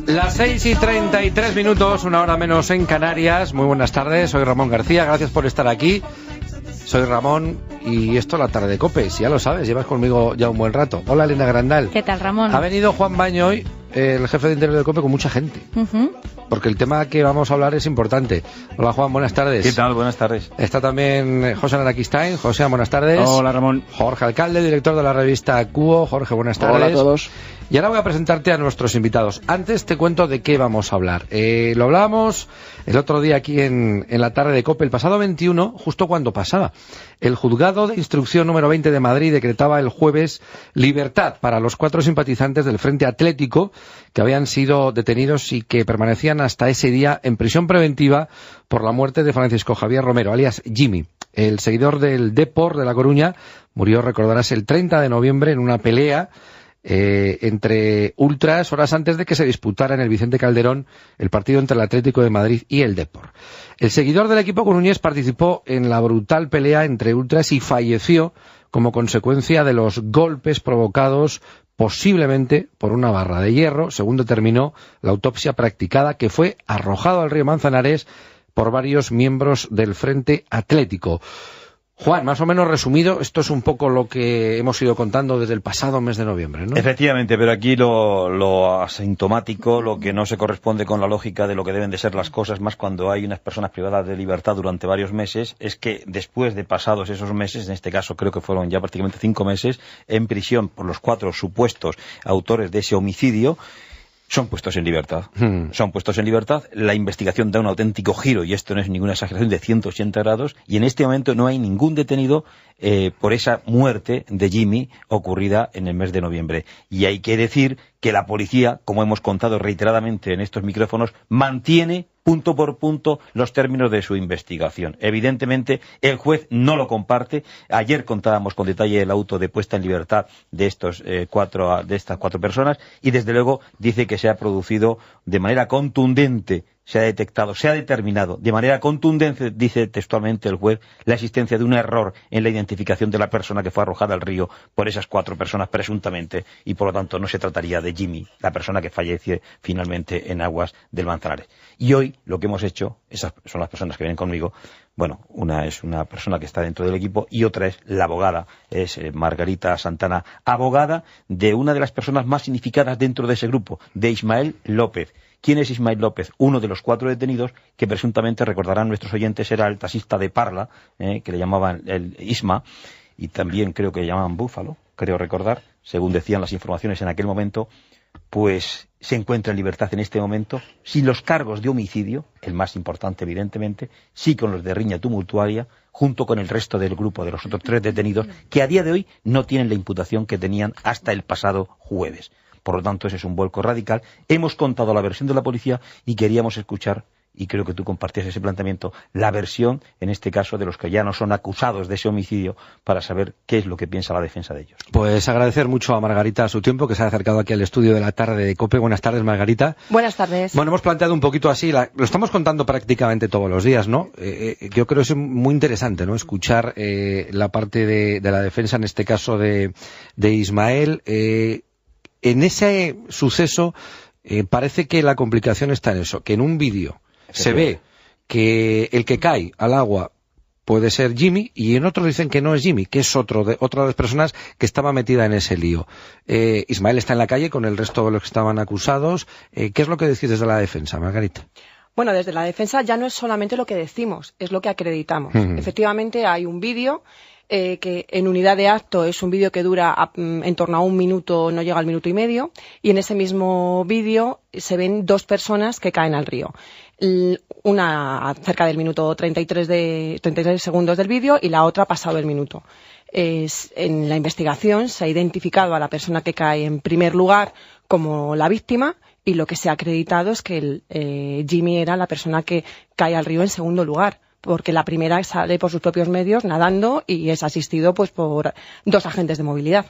Las 6:33, una hora menos en Canarias. Muy buenas tardes, soy Ramón García, gracias por estar aquí. Soy Ramón y esto es la tarde de COPE, si ya lo sabes, llevas conmigo ya un buen rato. Hola, Elena Grandal. ¿Qué tal, Ramón? Ha venido Juan Baño hoy, el jefe de Interior de COPE, con mucha gente. Porque el tema que vamos a hablar es importante. Hola, Juan, buenas tardes. ¿Qué tal? Buenas tardes. Está también José Araquistain. José, buenas tardes. Hola, Ramón. Jorge Alcalde, director de la revista Cuo. Jorge, buenas tardes. Hola a todos. Y ahora voy a presentarte a nuestros invitados. Antes te cuento de qué vamos a hablar. Lo hablábamos el otro día aquí en la tarde de COPE, el pasado 21, justo cuando pasaba. El juzgado de instrucción número 20 de Madrid decretaba el jueves libertad para los 4 simpatizantes del Frente Atlético que habían sido detenidos y que permanecían hasta ese día en prisión preventiva por la muerte de Francisco Javier Romero, alias Jimmy. El seguidor del Depor de La Coruña murió, recordarás, el 30 de noviembre en una pelea entre ultras horas antes de que se disputara en el Vicente Calderón el partido entre el Atlético de Madrid y el Depor. El seguidor del equipo coruñés participó en la brutal pelea entre ultras y falleció como consecuencia de los golpes provocados posiblemente por una barra de hierro, según determinó la autopsia practicada, que fue arrojado al río Manzanares por varios miembros del Frente Atlético. Juan, más o menos resumido, esto es un poco lo que hemos ido contando desde el pasado mes de noviembre, ¿no? Efectivamente, pero aquí lo asintomático, lo que no se corresponde con la lógica de lo que deben de ser las cosas, más cuando hay unas personas privadas de libertad durante varios meses, es que después de pasados esos meses, en este caso creo que fueron ya prácticamente 5 meses, en prisión por los 4 supuestos autores de ese homicidio, son puestos en libertad. Son puestos en libertad. La investigación da un auténtico giro, y esto no es ninguna exageración, de 180 grados, y en este momento no hay ningún detenido por esa muerte de Jimmy ocurrida en el mes de noviembre. Y hay que decir que la policía, como hemos contado reiteradamente en estos micrófonos, mantiene punto por punto los términos de su investigación. Evidentemente, el juez no lo comparte. Ayer contábamos con detalle el auto de puesta en libertad de estas 4 personas, y desde luego dice que se ha producido de manera contundente, se ha detectado, se ha determinado de manera contundente, dice textualmente el juez, la existencia de un error en la identificación de la persona que fue arrojada al río por esas 4 personas presuntamente, y por lo tanto no se trataría de Jimmy, la persona que fallece finalmente en aguas del Manzanares. Y hoy lo que hemos hecho, esas son las personas que vienen conmigo, bueno, una es una persona que está dentro del equipo y otra es la abogada, es Margarita Santana, abogada de una de las personas más significadas dentro de ese grupo, de Ismael López. ¿Quién es Ismael López? Uno de los 4 detenidos que presuntamente, recordarán nuestros oyentes, era el taxista de Parla, que le llamaban el Isma, y también creo que le llamaban Búfalo, creo recordar, según decían las informaciones en aquel momento. Pues se encuentra en libertad en este momento, sin los cargos de homicidio, el más importante evidentemente, sí con los de riña tumultuaria, junto con el resto del grupo de los otros 3 detenidos, que a día de hoy no tienen la imputación que tenían hasta el pasado jueves. Por lo tanto, ese es un vuelco radical. Hemos contado la versión de la policía y queríamos escuchar, y creo que tú compartías ese planteamiento, la versión, en este caso, de los que ya no son acusados de ese homicidio, para saber qué es lo que piensa la defensa de ellos. Pues agradecer mucho a Margarita su tiempo, que se ha acercado aquí al estudio de la tarde de COPE. Buenas tardes, Margarita. Buenas tardes. Bueno, hemos planteado un poquito así, lo estamos contando prácticamente todos los días, ¿no? Yo creo que es muy interesante, ¿no?, escuchar la parte de la defensa, en este caso de Ismael. En ese suceso parece que la complicación está en eso, que en un vídeo se ve que el que cae al agua puede ser Jimmy, y en otros dicen que no es Jimmy, que es otra de las personas que estaba metida en ese lío. Ismael está en la calle con el resto de los que estaban acusados. ¿Qué es lo que decís desde la defensa, Margarita? Bueno, desde la defensa ya no es solamente lo que decimos, es lo que acreditamos. Efectivamente hay un vídeo que en unidad de acto es un vídeo que dura en torno a 1 minuto, no llega al minuto y medio, y en ese mismo vídeo se ven 2 personas que caen al río. Una cerca del minuto 33 segundos del vídeo y la otra pasado el minuto. En la investigación se ha identificado a la persona que cae en primer lugar como la víctima, y lo que se ha acreditado es que Jimmy era la persona que cae al río en segundo lugar, porque la primera sale por sus propios medios nadando y es asistido pues por 2 agentes de movilidad.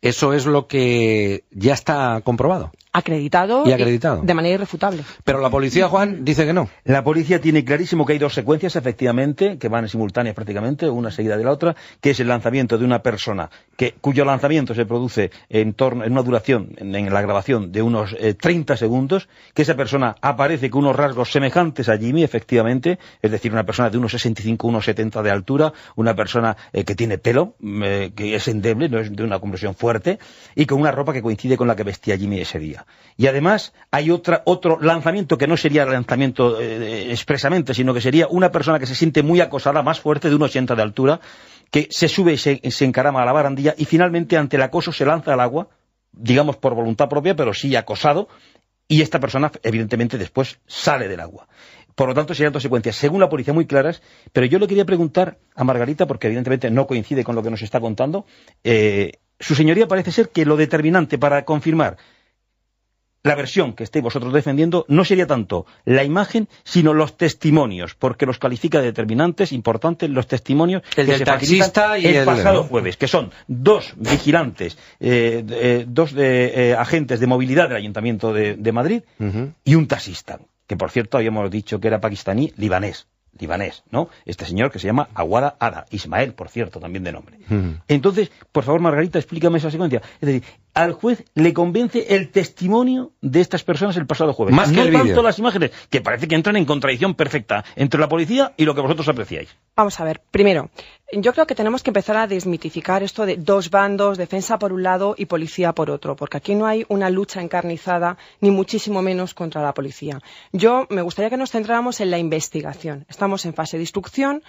Eso es lo que ya está comprobado. Acreditado y acreditado. De manera irrefutable. Pero la policía, Juan, dice que no. La policía tiene clarísimo que hay dos secuencias, efectivamente, que van simultáneas prácticamente, una seguida de la otra, que es el lanzamiento de una persona cuyo lanzamiento se produce en una duración, en la grabación, de unos 30 segundos, que esa persona aparece con unos rasgos semejantes a Jimmy, efectivamente, es decir, una persona de unos 65, unos 70 de altura, una persona que tiene pelo, que es endeble, no es de una complexión fuerte, y con una ropa que coincide con la que vestía Jimmy ese día. Y además hay otro lanzamiento que no sería lanzamiento expresamente, sino que sería una persona que se siente muy acosada, más fuerte, de 1,80 de altura, que se sube y se encarama a la barandilla y finalmente ante el acoso se lanza al agua, digamos por voluntad propia, pero sí acosado, y esta persona evidentemente después sale del agua. Por lo tanto, serían dos secuencias, según la policía, muy claras, pero yo le quería preguntar a Margarita, porque evidentemente no coincide con lo que nos está contando, su señoría parece ser que lo determinante para confirmar la versión que estéis vosotros defendiendo no sería tanto la imagen, sino los testimonios, porque los califica de determinantes, importantes, los testimonios el que del se taxista y el pasado jueves, que son dos vigilantes, dos agentes de movilidad del Ayuntamiento de Madrid y un taxista, que por cierto habíamos dicho que era pakistaní, libanés, ¿no? Este señor que se llama Aguada Ada, Ismael, por cierto, también de nombre. Entonces, por favor, Margarita, explícame esa secuencia. Es decir, al juez le convence el testimonio de estas personas el pasado jueves. Más que no el tanto vídeo. las imágenes, que parece que entran en contradicción perfecta entre la policía y lo que vosotros apreciáis. Vamos a ver, primero, yo creo que tenemos que empezar a desmitificar esto de dos bandos, defensa por un lado y policía por otro, porque aquí no hay una lucha encarnizada, ni muchísimo menos contra la policía. Yo me gustaría que nos centráramos en la investigación. Estamos en fase de instrucción,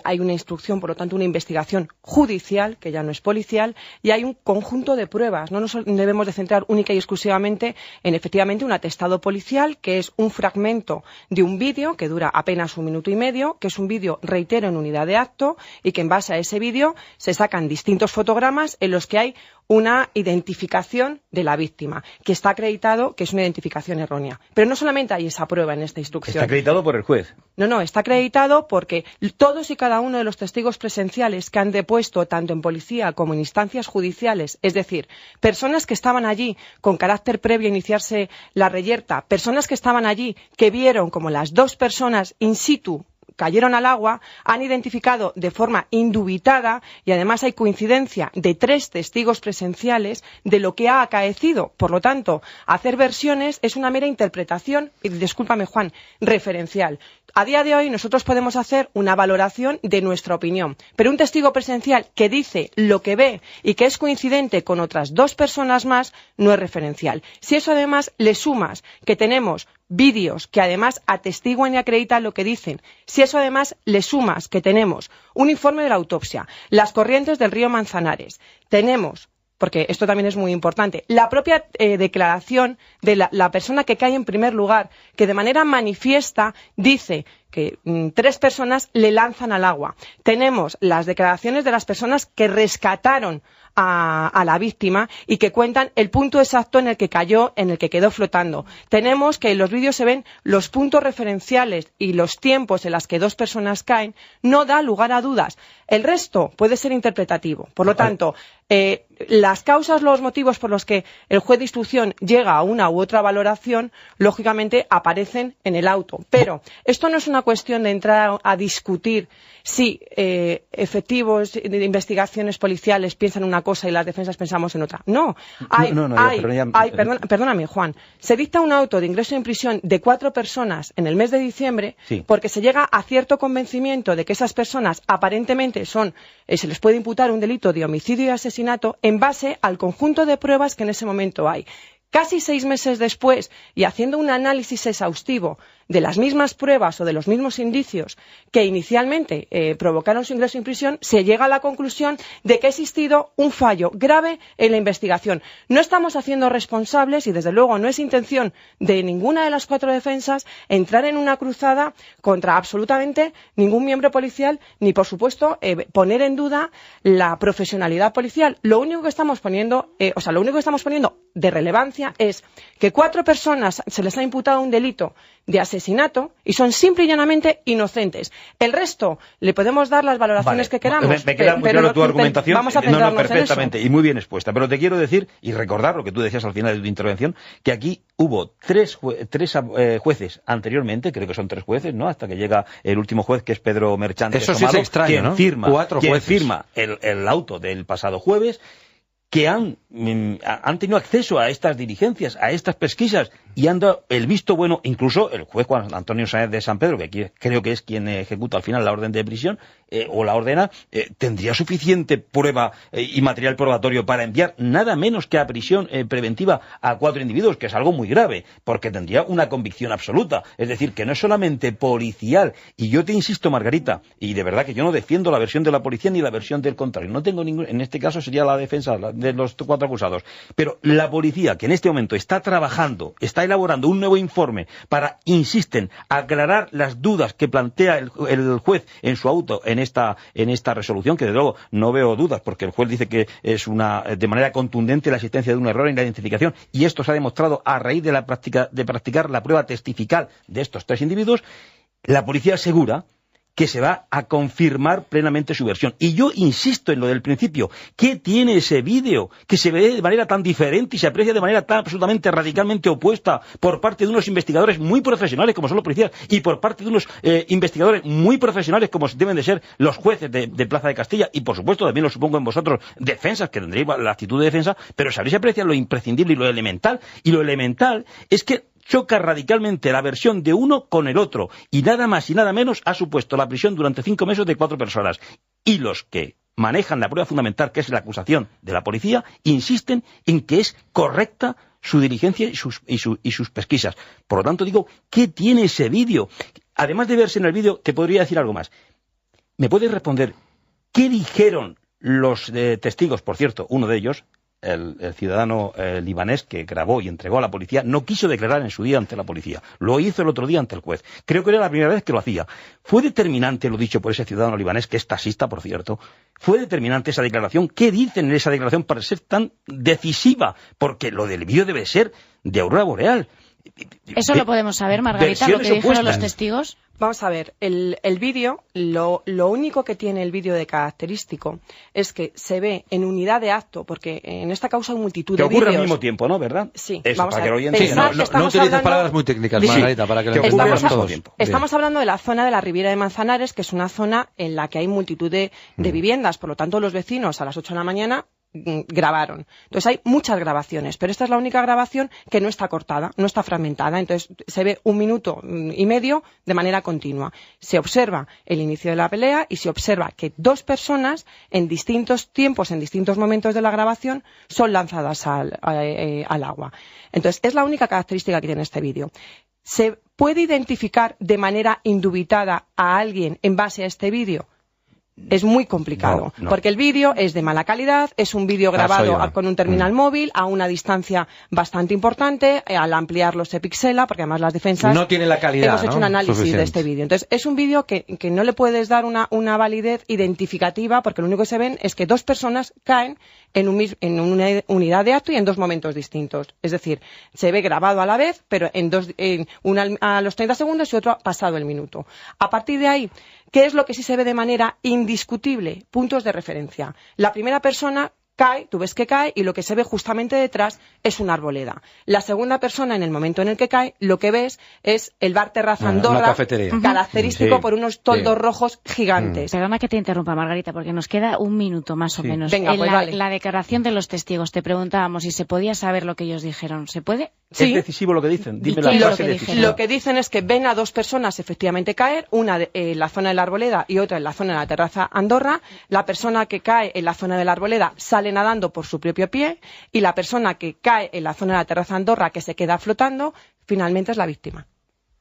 hay una instrucción, por lo tanto, una investigación judicial, que ya no es policial, y hay un conjunto de pruebas. No nos debemos de centrar única y exclusivamente en, efectivamente, un atestado policial, que es un fragmento de un vídeo que dura apenas 1 minuto y medio, que es un vídeo, reitero, en unidad de acto, y que en base a ese vídeo se sacan distintos fotogramas en los que hay una identificación de la víctima, que está acreditado que es una identificación errónea. Pero no solamente hay esa prueba en esta instrucción. Está acreditado por el juez. No, está acreditado porque todos y cada uno de los testigos presenciales que han depuesto tanto en policía como en instancias judiciales, es decir, personas que estaban allí con carácter previo a iniciarse la reyerta, personas que estaban allí que vieron como las dos personas in situ cayeron al agua, han identificado de forma indubitada, y además hay coincidencia de 3 testigos presenciales de lo que ha acaecido. Por lo tanto, hacer versiones es una mera interpretación, y discúlpame, Juan, referencial. A día de hoy nosotros podemos hacer una valoración de nuestra opinión, pero un testigo presencial que dice lo que ve y que es coincidente con otras 2 personas más no es referencial. Si eso además le sumas que tenemos vídeos que además atestiguan y acreditan lo que dicen, si eso además le sumas que tenemos un informe de la autopsia, las corrientes del río Manzanares, tenemos, porque esto también es muy importante, la propia declaración de la persona que cae en primer lugar, que de manera manifiesta dice que 3 personas le lanzan al agua. Tenemos las declaraciones de las personas que rescataron a la víctima y que cuentan el punto exacto en el que cayó, en el que quedó flotando. Tenemos que en los vídeos se ven los puntos referenciales y los tiempos en los que 2 personas caen. No da lugar a dudas. El resto puede ser interpretativo. Por lo tanto, las causas, los motivos por los que el juez de instrucción llega a una u otra valoración, lógicamente aparecen en el auto. Pero esto no es una cuestión de entrar a discutir si efectivos de investigaciones policiales piensan una cosa y las defensas pensamos en otra. No. Perdóname, Juan. Se dicta un auto de ingreso en prisión de 4 personas en el mes de diciembre, sí, porque se llega a cierto convencimiento de que esas personas aparentemente se les puede imputar un delito de homicidio y asesinato en base al conjunto de pruebas que en ese momento hay. Casi 6 meses después, y haciendo un análisis exhaustivo de las mismas pruebas o de los mismos indicios que inicialmente provocaron su ingreso en prisión, se llega a la conclusión de que ha existido un fallo grave en la investigación. No estamos haciendo responsables, y desde luego no es intención de ninguna de las 4 defensas, entrar en una cruzada contra absolutamente ningún miembro policial, ni por supuesto poner en duda la profesionalidad policial. Lo único que estamos poniendo de relevancia es que 4 personas se les ha imputado un delito de asesinato y son simple y llanamente inocentes. El resto le podemos dar las valoraciones que queramos. Me queda muy claro tu argumentación. Vamos a centrarnos perfectamente, en eso. y muy bien expuesta. Pero te quiero decir, y recordar lo que tú decías al final de tu intervención, que aquí hubo tres jueces anteriormente, creo que son 3 jueces, ¿no? Hasta que llega el último juez, que es Pedro Merchante. Eso sí es extraño, quien ¿no? firma, 4 jueces. Quien firma el auto del pasado jueves, que han tenido acceso a estas diligencias, a estas pesquisas, y han dado el visto bueno, incluso el juez Juan Antonio Sáenz de San Pedro, que aquí creo que es quien ejecuta al final la orden de prisión, o la ordena, tendría suficiente prueba y material probatorio para enviar nada menos que a prisión preventiva a 4 individuos, que es algo muy grave, porque tendría una convicción absoluta. Es decir, que no es solamente policial. Y yo te insisto, Margarita, y de verdad que yo no defiendo la versión de la policía ni la versión del contrario. No tengo ningún, en este caso sería la defensa de los 4 acusados. Pero la policía, que en este momento está trabajando, está elaborando un nuevo informe para, insisten, aclarar las dudas que plantea el juez en su auto en esta resolución, que de luego no veo dudas, porque el juez dice que es de manera contundente la existencia de un error en la identificación, y esto se ha demostrado a raíz de practicar la prueba testifical de estos 3 individuos. La policía asegura que se va a confirmar plenamente su versión. Y yo insisto en lo del principio. ¿Qué tiene ese vídeo que se ve de manera tan diferente y se aprecia de manera tan absolutamente radicalmente opuesta por parte de unos investigadores muy profesionales como son los policías y por parte de unos investigadores muy profesionales como deben de ser los jueces de Plaza de Castilla y por supuesto también lo supongo en vosotros, defensas, que tendréis la actitud de defensa, pero sabréis apreciar lo imprescindible y lo elemental. Y lo elemental es que choca radicalmente la versión de uno con el otro, y nada más y nada menos ha supuesto la prisión durante 5 meses de 4 personas. Y los que manejan la prueba fundamental, que es la acusación de la policía, insisten en que es correcta su diligencia y sus pesquisas. Por lo tanto, digo, ¿qué tiene ese vídeo? Además de verse en el vídeo, te podría decir algo más. ¿Me puedes responder qué dijeron los testigos? Por cierto, uno de ellos, el ciudadano libanés que grabó y entregó a la policía, no quiso declarar en su día ante la policía. Lo hizo el otro día ante el juez. Creo que era la primera vez que lo hacía. Fue determinante lo dicho por ese ciudadano libanés, que es taxista, por cierto. Fue determinante esa declaración. ¿Qué dicen en esa declaración para ser tan decisiva? Porque lo del vídeo debe ser de aurora boreal. Eso lo podemos saber, Margarita, lo que dijeron los testigos. Vamos a ver, el vídeo, lo único que tiene el vídeo de característico es que se ve en unidad de acto, porque en esta causa hay multitud de vídeos. Que ocurre al mismo tiempo, ¿no? ¿Verdad? Sí, eso, vamos para a ver. que lo oyentes no utilices palabras muy técnicas, Margarita, para que lo entendamos todos. Estamos hablando de la zona de la Riviera de Manzanares, que es una zona en la que hay multitud de viviendas, por lo tanto los vecinos a las 8 de la mañana grabaron. Entonces hay muchas grabaciones, pero esta es la única grabación que no está cortada, no está fragmentada. Entonces se ve 1 minuto y medio de manera continua. Se observa el inicio de la pelea y se observa que 2 personas en distintos tiempos, en distintos momentos de la grabación, son lanzadas al agua. Entonces es la única característica que tiene este vídeo. ¿Se puede identificar de manera indubitada a alguien en base a este vídeo? Es muy complicado, porque el vídeo es de mala calidad, es un vídeo grabado con un terminal móvil a una distancia bastante importante, al ampliarlo se pixela, porque además las defensas no tiene la calidad, hemos hecho un análisis de este vídeo. Entonces es un vídeo que no le puedes dar una validez identificativa, porque lo único que se ven es que 2 personas caen en una unidad de acto y en 2 momentos distintos. Es decir, se ve grabado a la vez, pero una a los 30 segundos y otro pasado el minuto. A partir de ahí, ¿qué es lo que sí se ve de manera indiscutible? Puntos de referencia. La primera persona cae, tú ves que cae, y lo que se ve justamente detrás es una arboleda. La segunda persona, en el momento en el que cae, lo que ves es el bar Terraza Andorra, característico por unos toldos rojos gigantes. Perdona que te interrumpa, Margarita, porque nos queda 1 minuto más o menos. Venga, pues vale. La declaración de los testigos, te preguntábamos si se podía saber lo que ellos dijeron. ¿Se puede? Sí. Es decisivo lo que dicen. Dime la frase decisiva. Lo que dicen es que ven a 2 personas efectivamente caer, una en la zona de la arboleda y otra en la zona de la Terraza Andorra. La persona que cae en la zona de la arboleda sale nadando por su propio pie, y la persona que cae en la zona de la Terraza Andorra, que se queda flotando, finalmente es la víctima.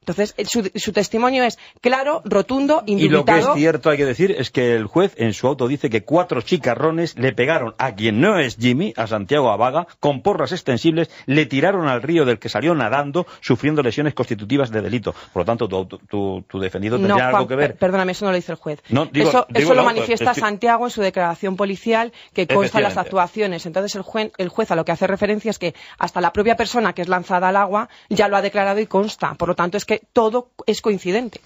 Entonces, su testimonio es claro, rotundo, indubitado. Y lo que es cierto, hay que decir, es que el juez en su auto dice que 4 chicarrones le pegaron a quien no es Jimmy, a Santiago Abaga, con porras extensibles, le tiraron al río del que salió nadando, sufriendo lesiones constitutivas de delito. Por lo tanto, tu defendido tendría algo que ver. Perdóname, eso no lo dice el juez. No, eso lo manifiesta Santiago en su declaración policial, que consta en las actuaciones. Entonces, el juez a lo que hace referencia es que hasta la propia persona que es lanzada al agua ya lo ha declarado y consta. Por lo tanto, es que todo es coincidente.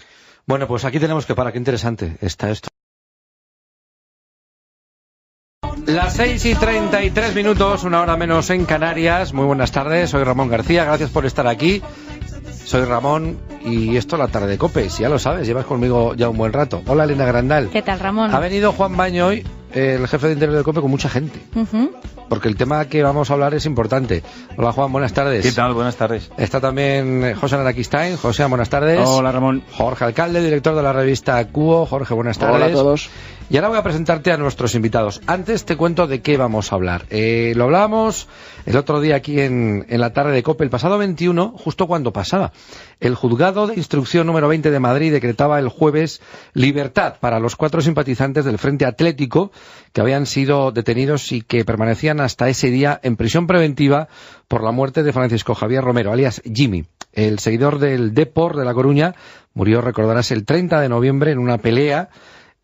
Bueno, pues aquí tenemos que parar. Qué interesante está esto. Las 6:33, una hora menos en Canarias. Muy buenas tardes, soy Ramón García, gracias por estar aquí. Soy Ramón y esto es la tarde de COPE, si ya lo sabes, llevas conmigo ya un buen rato. Hola, Elena Grandal. ¿Qué tal, Ramón? Ha venido Juan Baño hoy, el jefe de Interior de COPE, con mucha gente. Porque el tema que vamos a hablar es importante. Hola, Juan, buenas tardes. ¿Qué tal? Buenas tardes. Está también José Araquistain. José, buenas tardes. Hola, Ramón. Jorge Alcalde, director de la revista Cuo. Jorge, buenas tardes. Hola a todos. Y ahora voy a presentarte a nuestros invitados. Antes te cuento de qué vamos a hablar. Lo hablábamos el otro día aquí en la tarde de COPE, el pasado 21, justo cuando pasaba. El Juzgado de Instrucción número 20 de Madrid decretaba el jueves libertad para los 4 simpatizantes del Frente Atlético que habían sido detenidos y que permanecían hasta ese día en prisión preventiva por la muerte de Francisco Javier Romero, alias Jimmy. El seguidor del Depor de La Coruña murió, recordarás, el 30 de noviembre en una pelea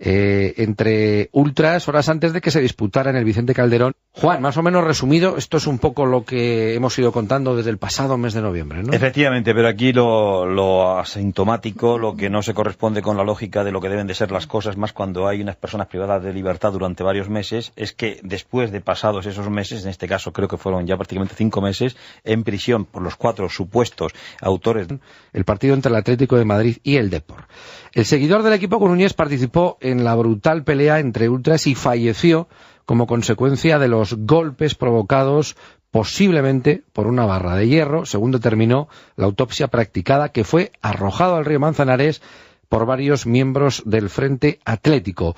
entre ultras horas antes de que se disputara en el Vicente Calderón. Juan, más o menos resumido, esto es un poco lo que hemos ido contando desde el pasado mes de noviembre, ¿no? Efectivamente, pero aquí lo asintomático, lo que no se corresponde con la lógica de lo que deben de ser las cosas, más cuando hay unas personas privadas de libertad durante varios meses, es que después de pasados esos meses, en este caso creo que fueron ya prácticamente 5 meses, en prisión por los 4 supuestos autores. El partido entre el Atlético de Madrid y el Depor. El seguidor del equipo coruñés participó en la brutal pelea entre ultras y falleció como consecuencia de los golpes provocados posiblemente por una barra de hierro, según determinó la autopsia practicada, que fue arrojado al río Manzanares por varios miembros del Frente Atlético.